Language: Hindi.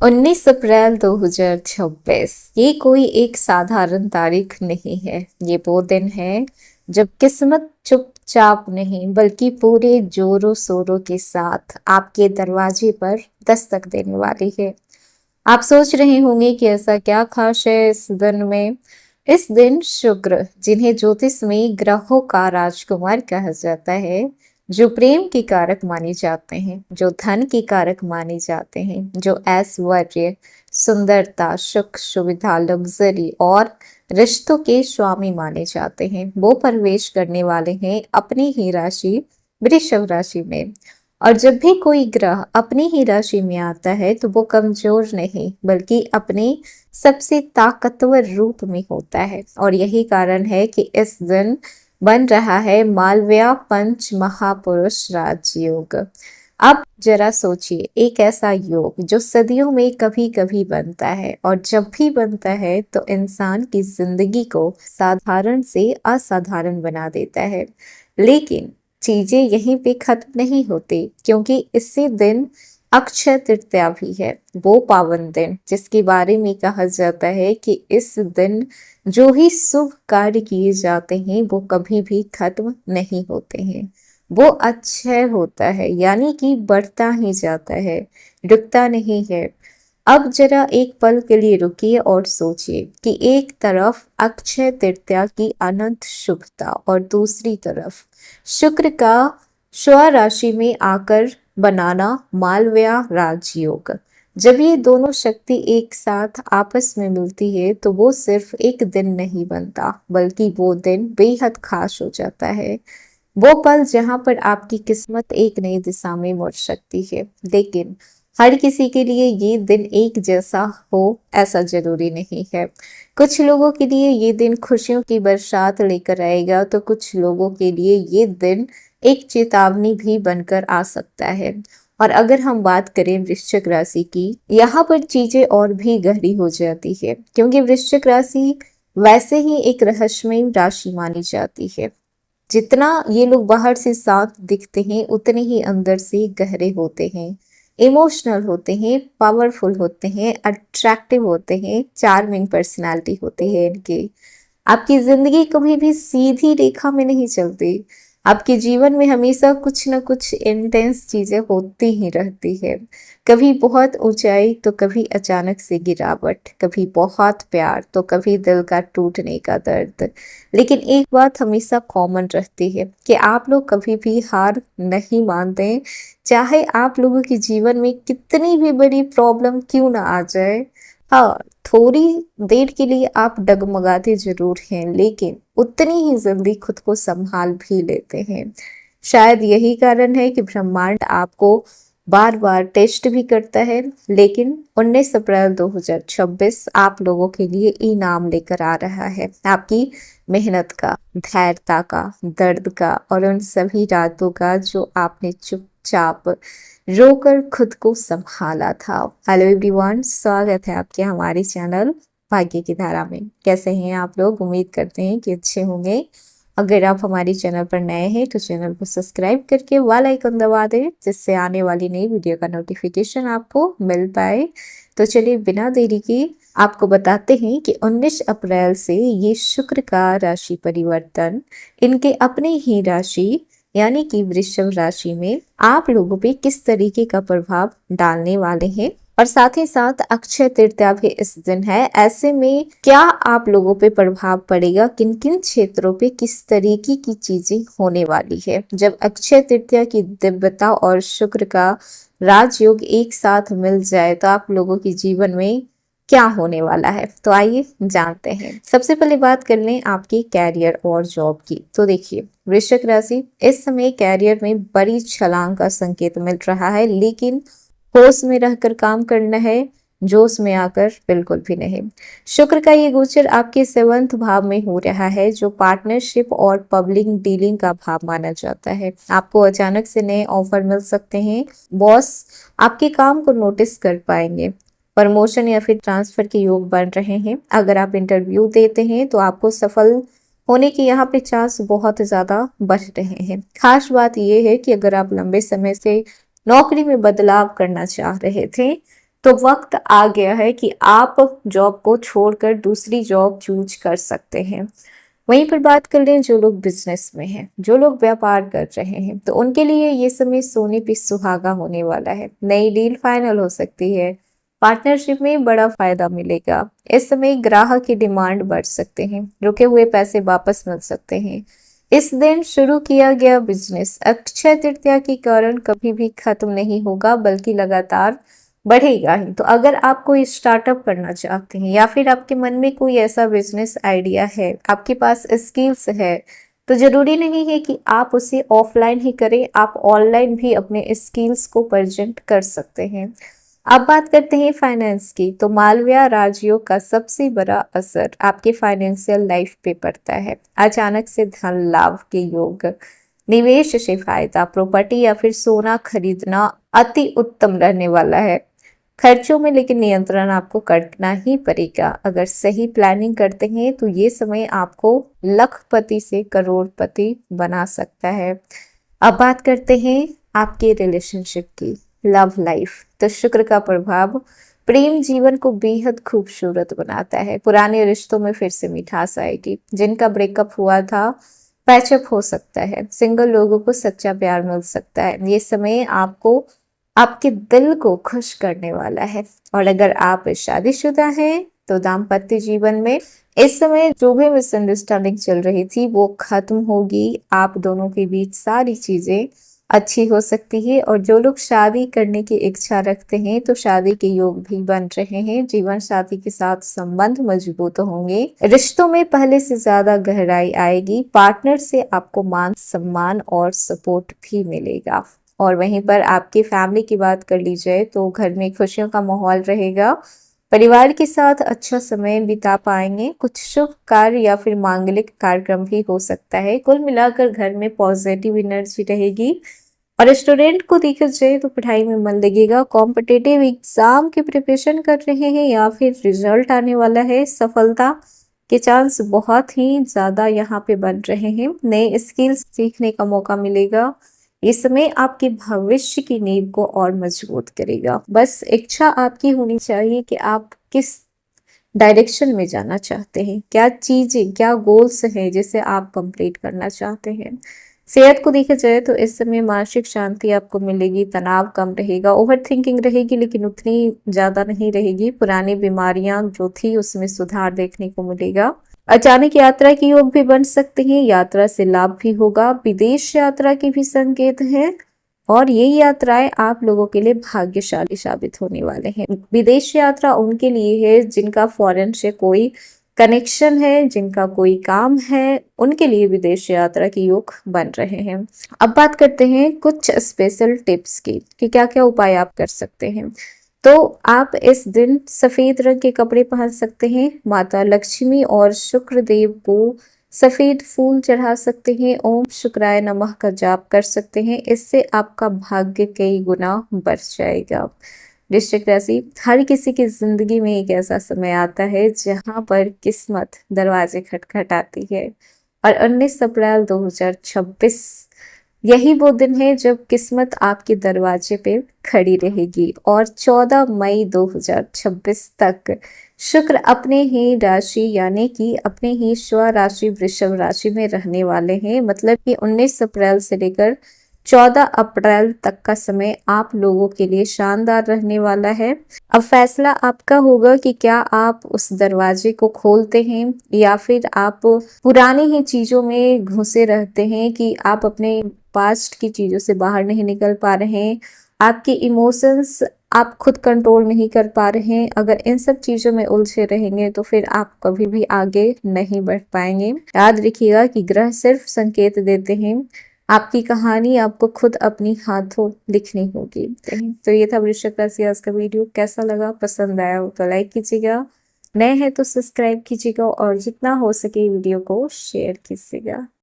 19 अप्रैल 2026 ये कोई एक साधारण तारीख नहीं है। ये वो दिन है जब किस्मत चुपचाप नहीं बल्कि पूरे जोरों शोरों के साथ आपके दरवाजे पर दस्तक देने वाली है। आप सोच रहे होंगे कि ऐसा क्या खास है इस दिन में। इस दिन शुक्र, जिन्हें ज्योतिष में ग्रहों का राजकुमार कहा जाता है, जो प्रेम के कारक माने जाते हैं, जो धन के कारक माने जाते हैं, जो ऐश्वर्य, सुंदरता, सुख सुविधा, लग्जरी और रिश्तों के स्वामी माने जाते हैं, वो प्रवेश करने वाले हैं अपनी ही राशि वृषभ राशि में। और जब भी कोई ग्रह अपनी ही राशि में आता है तो वो कमजोर नहीं बल्कि अपने सबसे ताकतवर रूप में होता है। और यही कारण है कि इस दिन बन रहा है मालव्या पंच महापुरुष राजयोग। अब जरा सोचिए, एक ऐसा योग जो सदियों में कभी कभी बनता है और जब भी बनता है तो इंसान की जिंदगी को साधारण से असाधारण बना देता है। लेकिन चीजें यहीं पे खत्म नहीं होती, क्योंकि इसी दिन अक्षय तृतीया भी है, वो पावन दिन जिसके बारे में कहा जाता है कि इस दिन जो ही शुभ कार्य किए जाते हैं वो कभी भी खत्म नहीं होते हैं। वो अक्षय होता है, यानी कि बढ़ता ही जाता है, रुकता नहीं है। अब जरा एक पल के लिए रुकिए और सोचिए कि एक तरफ अक्षय तृतीया की अनंत शुभता और दूसरी तरफ शुक्र का स्व राशि में आकर बनाना मालव्या राजयोग। जब ये दोनों शक्ति एक साथ आपस में मिलती है तो वो सिर्फ एक दिन नहीं बनता, बल्कि वो दिन बेहद खास हो जाता है। वो पल जहां पर आपकी किस्मत एक नई दिशा में मुड़ सकती है। लेकिन हर किसी के लिए ये दिन एक जैसा हो ऐसा जरूरी नहीं है। कुछ लोगों के लिए ये दिन खुशियों की बरसात लेकर आएगा तो कुछ लोगों के लिए ये दिन एक चेतावनी भी बनकर आ सकता है। और अगर हम बात करें वृश्चिक राशि की, यहाँ पर चीजें और भी गहरी हो जाती है, क्योंकि वृश्चिक राशि वैसे ही एक रहस्यमय राशि मानी जाती है। जितना ये लोग बाहर से शांत दिखते हैं उतने ही अंदर से गहरे होते हैं, इमोशनल होते हैं, पावरफुल होते हैं, अट्रैक्टिव होते हैं, चार्मिंग पर्सनालिटी होती है इनकी। आपकी जिंदगी कभी भी सीधी रेखा में नहीं चलती। आपके जीवन में हमेशा कुछ न कुछ इंटेंस चीजें होती ही रहती है। कभी बहुत ऊंचाई तो कभी अचानक से गिरावट, कभी बहुत प्यार तो कभी दिल का टूटने का दर्द। लेकिन एक बात हमेशा कॉमन रहती है कि आप लोग कभी भी हार नहीं मानते, चाहे आप लोगों के जीवन में कितनी भी बड़ी प्रॉब्लम क्यों ना आ जाए। हाँ, थोड़ी देर के लिए आप डगमगाते जरूर हैं, लेकिन उतनी ही जल्दी खुद को संभाल भी लेते हैं। शायद यही कारण है कि ब्रह्मांड आपको बार बार टेस्ट भी करता है। लेकिन 19 अप्रैल 2026 आप लोगों के लिए इनाम लेकर आ रहा है, आपकी मेहनत का, धैर्यता का, दर्द का और उन सभी रातों का जो आपने चुपचाप रोकर खुद को संभाला था। हेलो एवरीवन, स्वागत है आपके हमारे चैनल भाग्य की धारा में। कैसे हैं आप लोग? उम्मीद करते हैं कि अच्छे होंगे। अगर आप हमारे चैनल पर नए हैं तो चैनल को सब्सक्राइब करके बेल आइकन दबा दें, जिससे आने वाली नई वीडियो का नोटिफिकेशन आपको मिल पाए। तो चलिए बिना देरी के आपको बताते हैं कि 19 अप्रैल से ये शुक्र का राशि परिवर्तन इनके अपने ही राशि यानी कि वृषभ राशि में आप लोगों पे किस तरीके का प्रभाव डालने वाले हैं। और साथ ही साथ अक्षय तृतीया भी इस दिन है। ऐसे में क्या आप लोगों पे प्रभाव पड़ेगा, किन किन क्षेत्रों पे किस तरीके की चीजें होने वाली है जब अक्षय तृतीया की दिव्यता और शुक्र का राजयोग एक साथ मिल जाए, तो आप लोगों के जीवन में क्या होने वाला है। तो आइए जानते हैं। सबसे पहले बात कर लें आपकी कैरियर और जॉब की। तो देखिए, वृश्चिक राशि इस समय कैरियर में बड़ी छलांग का संकेत मिल रहा है, लेकिन होश में रहकर काम करना है, जोश में आकर बिल्कुल भी नहीं। शुक्र का ये गोचर आपके 7वें भाव में हो रहा है, जो पार्टनरशिप और पब्लिक डीलिंग का भाव माना जाता है। आपको अचानक से नए ऑफर मिल सकते हैं, बॉस आपके काम को नोटिस कर पाएंगे, प्रमोशन या फिर ट्रांसफर के योग बन रहे हैं। अगर आप इंटरव्यू देते हैं तो आपको सफल होने की यहाँ पे चांस बहुत ज्यादा बढ़ रहे हैं। खास बात यह है कि अगर आप लंबे समय से नौकरी में बदलाव करना चाह रहे थे तो वक्त आ गया है कि आप जॉब को छोड़कर दूसरी जॉब चूज कर सकते हैं। वहीं पर बात कर लें जो लोग बिजनेस में हैं, जो लोग व्यापार कर रहे हैं, तो उनके लिए ये समय सोने पे सुहागा होने वाला है। नई डील फाइनल हो सकती है, पार्टनरशिप में बड़ा फायदा मिलेगा। इस समय ग्राहक की डिमांड बढ़ सकते हैं, रुके हुए पैसे वापस मिल सकते हैं। इस दिन शुरू किया गया बिजनेस अक्षय तृतीया के कारण कभी भी खत्म नहीं होगा, बल्कि लगातार बढ़ेगा ही। तो अगर आप कोई स्टार्टअप करना चाहते हैं या फिर आपके मन में कोई ऐसा बिजनेस आइडिया है, आपके पास स्किल्स है, तो जरूरी नहीं है कि आप उसे ऑफलाइन ही करें, आप ऑनलाइन भी अपने स्किल्स को प्रेजेंट कर सकते हैं। अब बात करते हैं फाइनेंस की। तो मालव्य राजयोग का सबसे बड़ा असर आपके फाइनेंशियल लाइफ पे पड़ता है। अचानक से धन लाभ के योग, निवेश से फायदा, प्रॉपर्टी या फिर सोना खरीदना अति उत्तम रहने वाला है। खर्चों में लेकिन नियंत्रण आपको करना ही पड़ेगा। अगर सही प्लानिंग करते हैं तो ये समय आपको लखपति से करोड़पति बना सकता है। अब बात करते हैं आपके रिलेशनशिप की, लव लाइफ। तो शुक्र का प्रभाव प्रेम जीवन को बेहद खूबसूरत बनाता है। पुराने रिश्तों में फिर से मिठास आएगी। जिनका ब्रेकअप हुआ था पैचअप हो सकता है। सिंगल लोगों को सच्चा प्यार मिल सकता है। ये समय आपको आपके दिल को खुश करने वाला है। और अगर आप शादीशुदा हैं तो दाम्पत्य जीवन में इस समय जो भी मिसअंडरस्टैंडिंग चल रही थी वो खत्म होगी। आप दोनों के बीच सारी चीजें अच्छी हो सकती है। और जो लोग शादी करने की इच्छा रखते हैं तो शादी के योग भी बन रहे हैं। जीवन साथी के साथ संबंध मजबूत होंगे। रिश्तों में पहले से ज्यादा गहराई आएगी। पार्टनर से आपको मान सम्मान और सपोर्ट भी मिलेगा। और वहीं पर आपकी फैमिली की बात कर ली जाए तो घर में खुशियों का माहौल रहेगा। परिवार के साथ अच्छा समय बिता पाएंगे। कुछ शुभ कार्य या फिर मांगलिक कार्यक्रम भी हो सकता है। कुल मिलाकर घर में पॉजिटिव एनर्जी रहेगी। और स्टूडेंट को देखा जाए तो पढ़ाई में मन लगेगा। कॉम्पिटिटिव एग्जाम की प्रिपरेशन कर रहे हैं या फिर रिजल्ट आने वाला है, सफलता के चांस बहुत ही ज्यादा यहाँ पे बन रहे हैं। नए स्किल्स सीखने का मौका मिलेगा। इस समय आपके भविष्य की नींव को और मजबूत करेगा। बस इच्छा आपकी होनी चाहिए कि आप किस डायरेक्शन में जाना चाहते हैं, क्या चीजें, क्या गोल्स हैं जिसे आप कंप्लीट करना चाहते हैं। सेहत को देखा जाए तो इस समय मानसिक शांति आपको मिलेगी। तनाव कम रहेगा। ओवर थिंकिंग रहेगी लेकिन उतनी ज्यादा नहीं रहेगी। पुरानी बीमारियां जो थी उसमें सुधार देखने को मिलेगा। अचानक यात्रा की योग भी बन सकते हैं। यात्रा से लाभ भी होगा। विदेश यात्रा के भी संकेत हैं। और ये यात्राएं आप लोगों के लिए भाग्यशाली साबित होने वाले हैं। विदेश यात्रा उनके लिए है जिनका फॉरेन से कोई कनेक्शन है, जिनका कोई काम है, उनके लिए विदेश यात्रा की योग बन रहे हैं। अब बात करते हैं कुछ स्पेशल टिप्स की कि क्या क्या उपाय आप कर सकते हैं। तो आप इस दिन सफेद रंग के कपड़े पहन सकते हैं। माता लक्ष्मी और शुक्र देव को सफेद फूल चढ़ा सकते हैं। ओम शुक्राय नमः का जाप कर सकते हैं। इससे आपका भाग्य कई गुना बढ़ जाएगा। वृश्चिक राशि, हर किसी की जिंदगी में एक ऐसा समय आता है जहां पर किस्मत दरवाजे खटखटाती है। और 19 अप्रैल 2026 यही वो दिन है जब किस्मत आपके दरवाजे पे खड़ी रहेगी। और 14 मई 2026 तक शुक्र अपने ही राशि यानी कि अपने ही स्व राशि वृषभ राशि में रहने वाले हैं। मतलब कि 19 अप्रैल से लेकर 14 अप्रैल तक का समय आप लोगों के लिए शानदार रहने वाला है। अब फैसला आपका होगा कि क्या आप उस दरवाजे को खोलते हैं या फिर आप पुरानी ही चीजों में घुसे रहते हैं कि आप अपने पास्ट की चीजों से बाहर नहीं निकल पा रहे हैं। आपके इमोशंस आप खुद कंट्रोल नहीं कर पा रहे हैं। अगर इन सब चीजों में उलझे रहेंगे तो फिर आप कभी भी आगे नहीं बढ़ पाएंगे। याद रखिएगा कि ग्रह सिर्फ संकेत देते हैं। आपकी कहानी आपको खुद अपनी हाथों लिखनी होगी। तो ये था वृश्चिक राशि आज का वीडियो। कैसा लगा, पसंद आया हो तो लाइक कीजिएगा, नए हैं तो सब्सक्राइब कीजिएगा और जितना हो सके वीडियो को शेयर कीजिएगा।